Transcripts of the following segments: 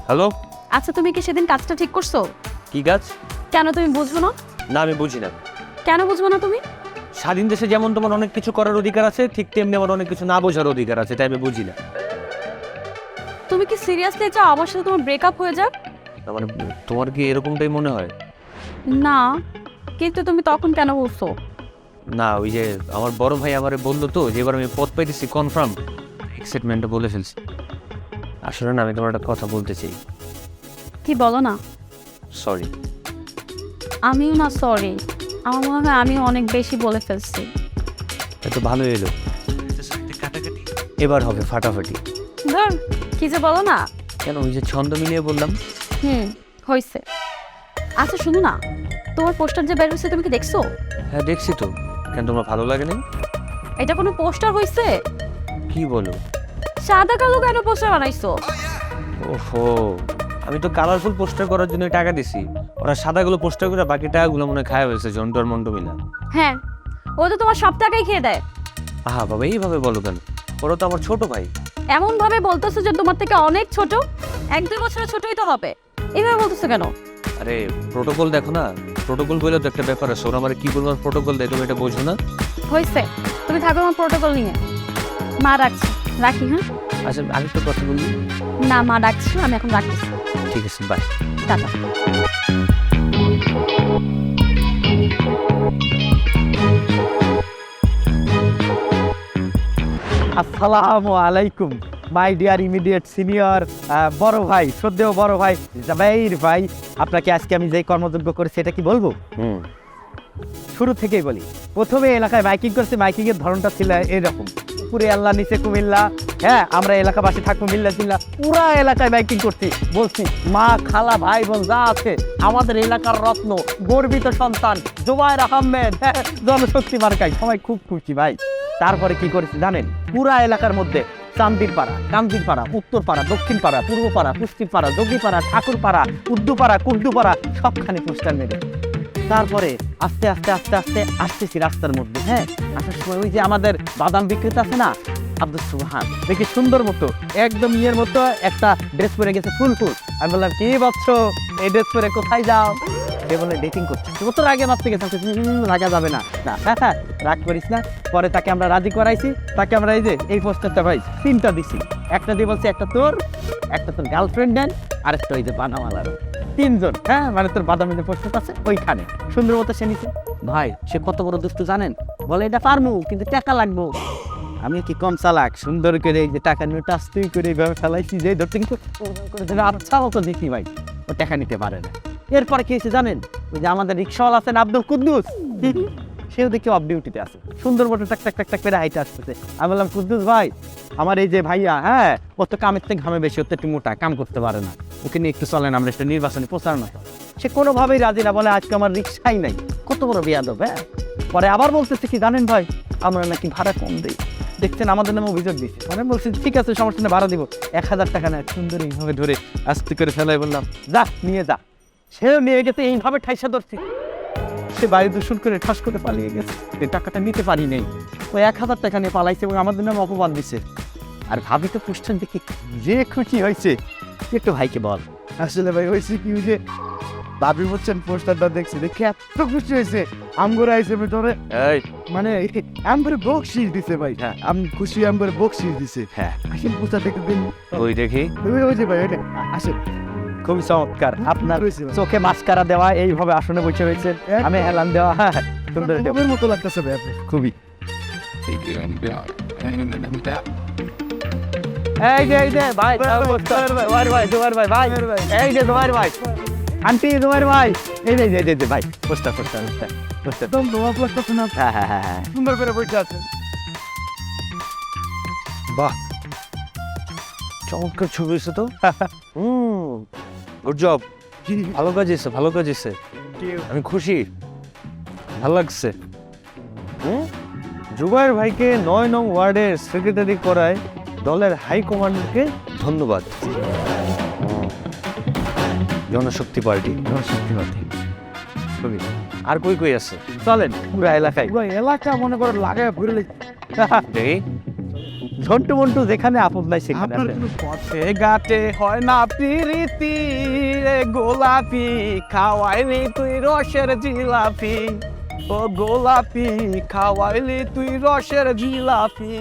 Hello. আচ্ছা তুমি কি সেদিন কাজটা ঠিক করছো? কি কাজ? কেন তুমি বুঝবো না? না, আমি বুঝি না। কেন বুঝবো না তুমি? স্বাধীন দেশে যেমন তোমার অনেক কিছু করার অধিকার আছে, ঠিক তেমনি আমার অনেক কিছু না বোঝার অধিকার আছে, তাই আমি বুঝি না। তুমি কি সিরিয়াসলি চাও আমার সাথে তোমার ব্রেকআপ হয়ে যাক? তার মানে তোমার কি এরকমটাই মনে হয়? না, কিন্তু তুমি তখন কেন বলছো? না, ওই যে আমার বড় ভাই আমারে বললো তো যে এবার আমি পদ পাইতেছি কনফার্ম, এক্সাইটমেন্টে বলে ফেলছি। আসলে না, আমি তোমার একটা কথা বলতে চাই। কি বলো না? সরি। আমিও না সরি, আমার মনে হয় আমি অনেক বেশি বলে ফেলছি। এত ভালো এলো, এবার হবে ফাটাফাটি। ধর, কি যে বলো না। কেন, ওই যে ছন্দ মিলিয়ে বললাম। হয়েছে। আচ্ছা শুনো না, তোমার পোস্টার যে বের হয়েছে তুমি কি দেখছো? হ্যাঁ দেখছি তো। কেন, তোমার ভালো লাগে না? এটা কোনো পোস্টার হয়েছে? কি বলো? সাদা কালো কেন পোস্টার বানাইছো? ওহো, আমি তো কালারফুল পোস্টার করার জন্য টাকা দিছি। ওরা সাদাগুলো পোস্টার করে বাকি টাকাগুলো মনে হয় খায় হয়েছে জন্টু আর মন্টু মিলা। হ্যাঁ, ও তো তোমার সব টাকাই খেয়ে দেয়। আহা বাবা, এইভাবে বলো কেন? ওরা তো আমার ছোট ভাই। এমন ভাবে বলতেছো যে তোমার থেকে অনেক ছোট, 1-2 বছরের ছোটই তো হবে। এইভাবে বলতেছো কেন? আরে প্রোটোকল দেখো না, প্রোটোকল বলে তো একটা ব্যাপার আছে। ওরা আমার কি পরিমাণ প্রোটোকল দেয় তুমি এটা বোঝো না? হয়েছে, তুমি থাকো আমার প্রোটোকল নিয়ে। মা ডাকছে, রাখি। হ্যাঁ আচ্ছা, আরেকটা কথা বলি। না, মা ডাকছে, আমি এখন রাখতেছি। ঠিক আছে, বাই। টাটা। আসসালামু আলাইকুম মাই ডিয়ার ইমিডিয়েট সিনিয়র বড় ভাই, শ্রদ্ধেয় বড় ভাই জাবাইর ভাই। আপনাকে আজকে আমি যে কর্মযোগ্য করেছি এটা কি বলবো? শুরু থেকেই বলি। প্রথমে এলাকায় মাইকিং করছে, মাইকিং এর ধরনটা ছিল এরকম: পুরে আল্লাহ নিচে কুমিল্লা, হ্যাঁ আমরা এলাকাবাসী থাকবো মিল্লা চিল্লা। পুরা এলাকায় মাইকিং করছি, বলছি মা খালা ভাই বোন যা আছে, আমাদের এলাকার রত্ন গর্বিত সন্তান জুবায়ের আহমেদ, জনশক্তি মার্কায় সবাই খুব খুশি ভাই। তারপরে কি করেছি জানেন? পুরা এলাকার মধ্যে চান্দিরপাড়া, কান্দিরপাড়া, উত্তরপাড়া, দক্ষিণপাড়া, পূর্বপাড়া, পশ্চিমপাড়া, যোগীপাড়া, ঠাকুরপাড়া, উর্দুপাড়া, কুর্দুপাড়া সবখানে পোস্টার মেরে তারপরে আস্তে আস্তে আস্তে আস্তে আসতেছি রাস্তার মধ্যে। হ্যাঁ, আসার সময় ওই যে আমাদের বাদাম বিক্রেতা আছে না, আব্দুল সুবহান, দেখি সুন্দর মতো একদম ইয়ের মতো একটা ড্রেস পরে গেছে, ফুল ফুল। আমি বললাম কি বলছো, এই ড্রেস পরে কোথায় যাও? সে বলে ডেটিং করছে। ও তোর আগে মারতে গেছে, রাগা যাবে না। না হ্যাঁ, রাগ করিস না। পরে তাকে আমরা রাজি করাইছি, তাকে আমরা এই যে এই পোস্টারটা ভাই 3টা দিছি। একটা দিয়ে বলছি একটা তোর গার্লফ্রেন্ড নেন, আরেকটা ওই যে বানামালার 3জন। হ্যাঁ, মানে তোর বাদামি যে পোস্টার আছে ওইখানে সুন্দর মতো সে নিছে। ভাই সে কত বড় দুষ্টু জানেন? বলে এটা পারমু কিন্তু টাকা লাগবো। আমি কি কম চালাক? সুন্দর করে এই যে টাকা নিয়ে টাস্তুই করে এইভাবে ফেলাইছি যে ধরতে কিন্তু আচ্ছা মতো দেখি ভাই ও টাকা নিতে পারে না। এরপরে কি হয়েছে জানেন? ওই যে আমাদের রিক্সাওয়ালা আছেন আব্দুল কুদ্দুস, সেও দেখি অফ ডিউটিতে আছে, সুন্দর মতো টাক টাক টাক টাক করে হাইটে আসতেছে। আমি বললাম কুদ্দুস ভাই, আমার এই যে ভাইয়া, হ্যাঁ ও তো কামের থেকে ঘামে বেশি, ওর তো একটু মোটা, কাম করতে পারে না, ওকে নিয়ে একটু চলেন, আমরা একটা নির্বাচনী প্রচার না। সে কোনোভাবেই রাজি না, বলে আজকে আমার রিক্সাই নাই। কত বড় বেয়াদব! হ্যাঁ, পরে আবার বলতেছে কি জানেন ভাই, আমরা নাকি ভাড়া কম দিই, দেখছেন আমাদের নামে অভিযোগ দিচ্ছে। মানে বলছি ঠিক আছে সমস্যা নেই, ভাড়া দিব। 1000 টাকা নেয়। সুন্দর এইভাবে ধরে আস্তে করে ফেলাই বললাম যা নিয়ে যা। সেও নিয়ে গেছে, এইভাবে ঠাইসা ধরছি। সে বায়ু দূষণ করে ঠাস করে পালিয়ে গেছে, এই টাকাটা নিতে পারি নেই। ওই 1000 টাকা নিয়ে পালাইছে এবং আমাদের নামে অপবাদ দিচ্ছে। আর ভাবি তো পুষ্টান দেখি যে খুশি হয়েছে। একটু ভাইকে বল। আসলে ভাই হয়েছে কি, যে ভাবি বলছেন পোস্টারটা দেখছি দেখে এত খুশি হয়েছে, আমগরে আইসে ভিতরে এই মানে আমগরে বকশিস দিছে ভাই। হ্যাঁ, আমি খুশি, আমগরে বকশিস দিছে। হ্যাঁ, আসেন পোস্টার দেখে দিন। ওই দেখি। ওই যে ভাই ওইটা আসেন। খুবই চমৎকার, আপনার হয়েছে ভাই। চোখে মাস্কারা দেওয়া, এইভাবে আসনে বসে রয়েছেন, আমি হেলান দেওয়া। হ্যাঁ সুন্দর, এটা কবের মতো লাগতেছে ভাই আপনি। খুবই। এই যে ভাই, জোয়ার ভাই, এই যে জোয়ার ভাই, আন্টি জোয়ার ভাই, এই যে ভাই পোস্টার পোস্টার পোস্টার পোস্টার। একদম লোয়া লাগতেছে না, হ্যাঁ হ্যাঁ হ্যাঁ হ্যাঁ, সুন্দর করে বসে আছেন। বাহ, চমৎকার ছবি হয়েছে তো। গুড জব, ভালো কাজ হয়েছে, ভালো কাজ হয়েছে। আমি খুশি, ভালো লাগছে। জুবায়ের ভাইকে 9 নং ওয়ার্ডের সেক্রেটারি করায় দলের হাইকমান্ডকে ধন্যবাদ। জনশক্তি পার্টি, জনশক্তি পার্টি। খুবই। আর কই কই আছে? চলেন পুরো এলাকায়। পুরো এলাকা মনে করে লাগায় ঘুরে দেখি। ঝন্টু মন্টু যেখানে আপন নাই সেখানে আপনার আছে। কোনো কথা এ গাতে হয় না প্রীতি রে গোলাপি খাওয়াইলি তুই রসের জিলাপি ও গোলাপি খাওয়াইলি তুই রসের জিলাপি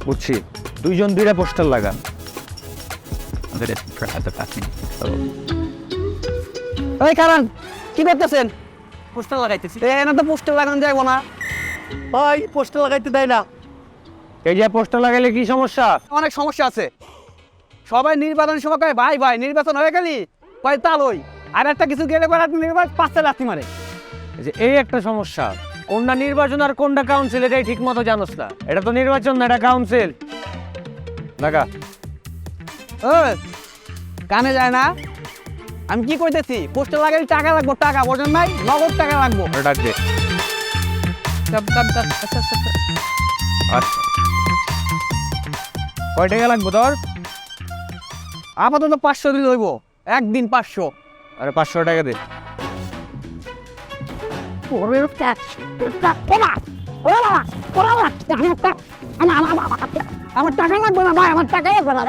বুঝছি, দুইজন দুইটা পোস্টার লাগান। এই কারণ কি করতেছেন? পোস্টার লাগাইতেছি। এনা তো পোস্টার লাগানো যাইবো না। ভাই পোস্টার লাগাইতে দেয় না। এই যে পোস্টার লাগাইলে কি সমস্যা? অনেক সমস্যা আছে। সবাই নির্বাচনের সময় কয় ভাই ভাই নির্বাচন হয়ে গেলি কয় তালই আর একটা কিছু গেলে পরে নির্বাচন পাঁচটা লাথি মারে। এই যে এই একটা সমস্যা, কোনটা নির্বাচন আর কোনটা কাউন্সিল এটাই ঠিক মতো জানোস না। এটা তো নির্বাচন না, এটা কাউন্সিল। লাগা। ও কানে যায় না? আমি কি কইতেছি পোস্টার লাগাইলে টাকা লাগবো, টাকা বোঝেন নাই? নগদ টাকা লাগবো। ওটা ডাক দে। আচ্ছা, কয় টাকা লাগবে তোর? আপাতত 500 দিলে হইব, একদিন 500। আরে 500 টাকা দে। আমার টাকা লাগবে না ভাই, আমার টাকাই লাগবে না।